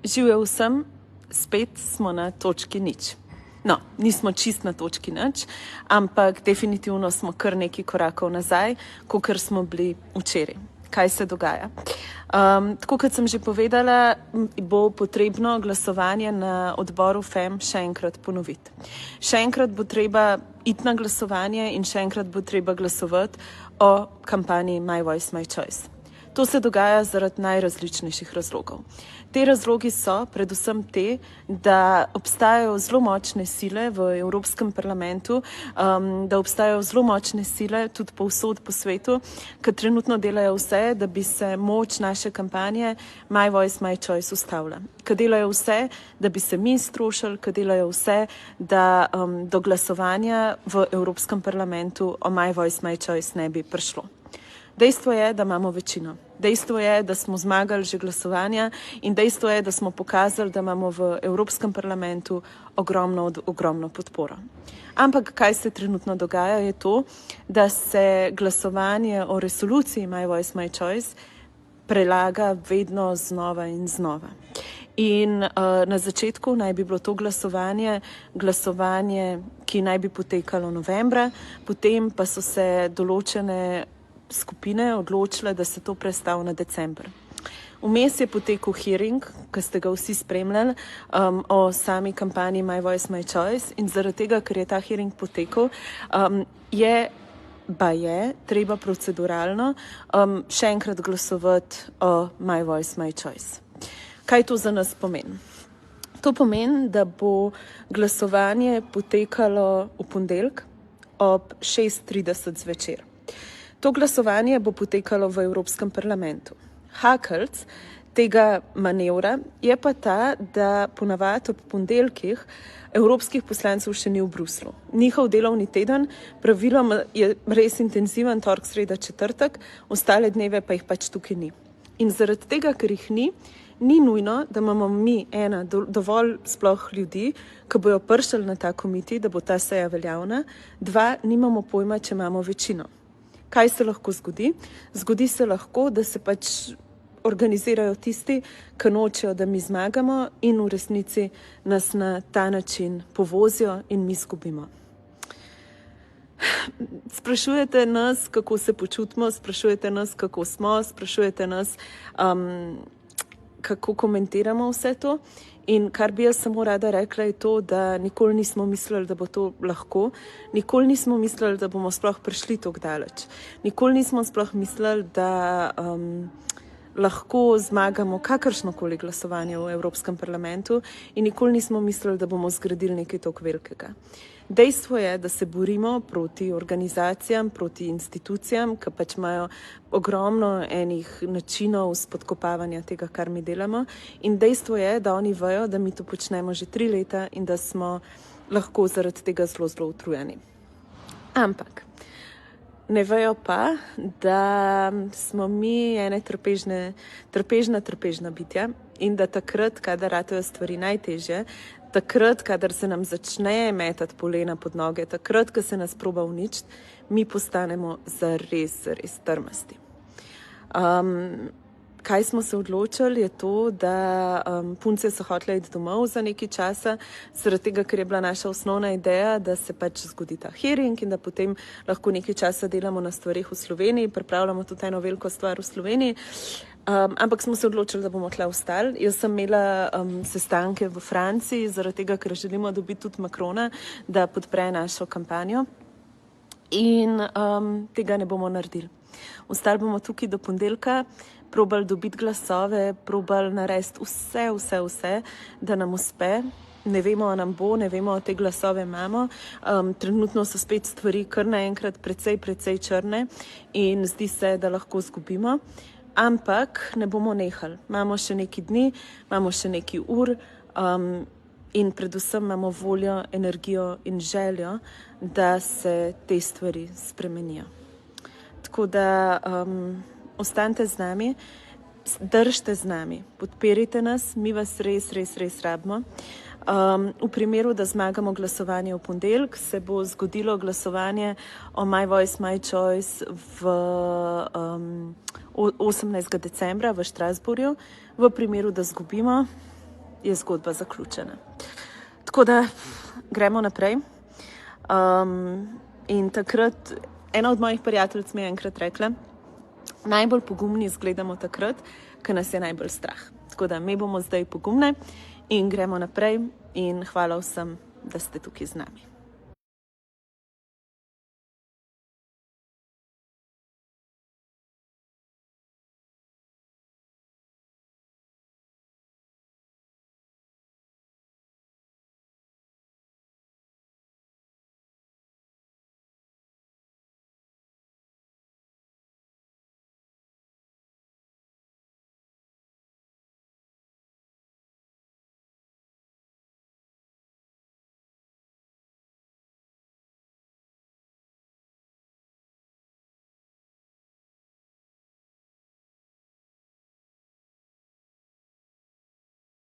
Živijo vsem, spet smo na točki nič. No, nismo čist na točki nič, ampak definitivno smo kar nekaj korakov nazaj, kakor smo bili včeraj. Kaj se dogaja? Tako kot sem že povedala, bo potrebno glasovanje na odboru FEM še enkrat ponoviti. Še enkrat bo treba iti na glasovanje in še enkrat bo treba glasovati o kampanji My Voice, My Choice. To se dogaja zaradi najrazličnejših razlogov. Te razlogi so predvsem te, da obstajajo zelo močne sile v Evropskem parlamentu, da obstajajo zelo močne sile tudi povsod po svetu, ki trenutno delajo vse, da bi se moč naše kampanje My Voice, My Choice ustavila. Ki delajo vse, da bi se mi strošili, ki delajo vse, da do glasovanja v Evropskem parlamentu o My Voice, My Choice ne bi prišlo. Dejstvo je, da imamo večino. Dejstvo je, da smo zmagali že glasovanja in dejstvo je, da smo pokazali, da imamo v Evropskem parlamentu ogromno podporo. Ampak kaj se trenutno dogaja je to, da se glasovanje o resoluciji My Voice, My Choice prelaga vedno znova in znova. In na začetku naj bi bilo to glasovanje, ki naj bi potekalo novembra, potem pa so se določene skupine odločile, da se to prestavi na december. Vmes je potekel hearing, ki ste ga vsi spremljali, o sami kampanji My Voice, My Choice in zaradi tega, ker je ta hearing potekel, je treba proceduralno še enkrat glasovati o My Voice, My Choice. Kaj to za nas pomeni? To pomeni, da bo glasovanje potekalo v ponedeljek ob 6:30 zvečer. To glasovanje bo potekalo v Evropskem parlamentu. Hakelc tega manevra je pa ta, da ponavadi ob ponedeljkih evropskih poslancev še ni v Bruslju. Njihov delovni teden praviloma je res intenziven, torek, sreda, četrtek, ostale dneve pa jih pač tukaj ni. In zaradi tega, ker jih ni nujno, da imamo mi dovolj sploh ljudi, ki bojo prišli na ta komiti, da bo ta seja veljavna, dva, nimamo pojma, če imamo večino. Kaj se lahko zgodi? Zgodi se lahko, da se pač organizirajo tisti, ki nočejo, da mi zmagamo in v resnici nas na ta način povozijo in mi izgubimo. Sprašujete nas, kako se počutimo, sprašujete nas, kako smo, sprašujete nas, kako komentiramo vse to. In kar bi jaz samo rada rekla je to, da nikoli nismo mislili, da bo to lahko, nikoli nismo mislili, da bomo sploh prišli tako daleč. Nikoli nismo sploh mislili, da lahko zmagamo kakršnokoli glasovanje v Evropskem parlamentu in nikoli nismo mislili, da bomo zgradili nekaj tako velikega. Dejstvo je, da se borimo proti organizacijam, proti institucijam, ki pač imajo ogromno enih načinov spodkopavanja tega, kar mi delamo. In dejstvo je, da oni vejo, da mi to počnemo že 3 leta in da smo lahko zaradi tega zelo utrujeni. Ampak ne vejo pa, da smo mi ene trpežna bitja in da takrat, kadar ratajo stvari najtežje, takrat, kadar se nam začne metati polena pod noge, takrat, ko se nas proba uničiti, mi postanemo zares trmasti. Kaj smo se odločili, je to, da punce so hotele iti domov za nekaj časa, zaradi tega, ker je bila naša osnovna ideja, da se pač zgodi ta hearing in da potem lahko nekaj časa delamo na stvarih v Sloveniji, pripravljamo tudi eno veliko stvar v Sloveniji. Ampak smo se odločili, da bomo tle ostali. Jaz sem imela sestanke v Franciji, zaradi tega, ker želimo dobiti tudi Macrona, da podpre našo kampanjo. In tega ne bomo naredili. Ostali bomo tukaj do ponedeljka, probali dobiti glasove, probali narediti vse, da nam uspe. Ne vemo, a nam bo, ne vemo, te glasove imamo. Trenutno so spet stvari kar naenkrat precej črne in zdi se, da lahko zgubimo. Ampak ne bomo nehali. Imamo še nekaj dni, imamo še nekaj ur in predvsem imamo voljo, energijo in željo, da se te stvari spremenijo. Tako da ostanite z nami, držite z nami, podperite nas, mi vas res rabimo. V primeru, da zmagamo glasovanje v ponedeljek, se bo zgodilo glasovanje o My Voice, My Choice v 18. decembra v Strasbourgu. V primeru, da zgubimo, je zgodba zaključena. Tako da gremo naprej. In takrat ena od mojih prijateljic mi je enkrat rekla, najbolj pogumni izgledamo takrat, ko nas je najbolj strah. Tako da mi bomo zdaj pogumne in gremo naprej in hvala vsem, da ste tukaj z nami.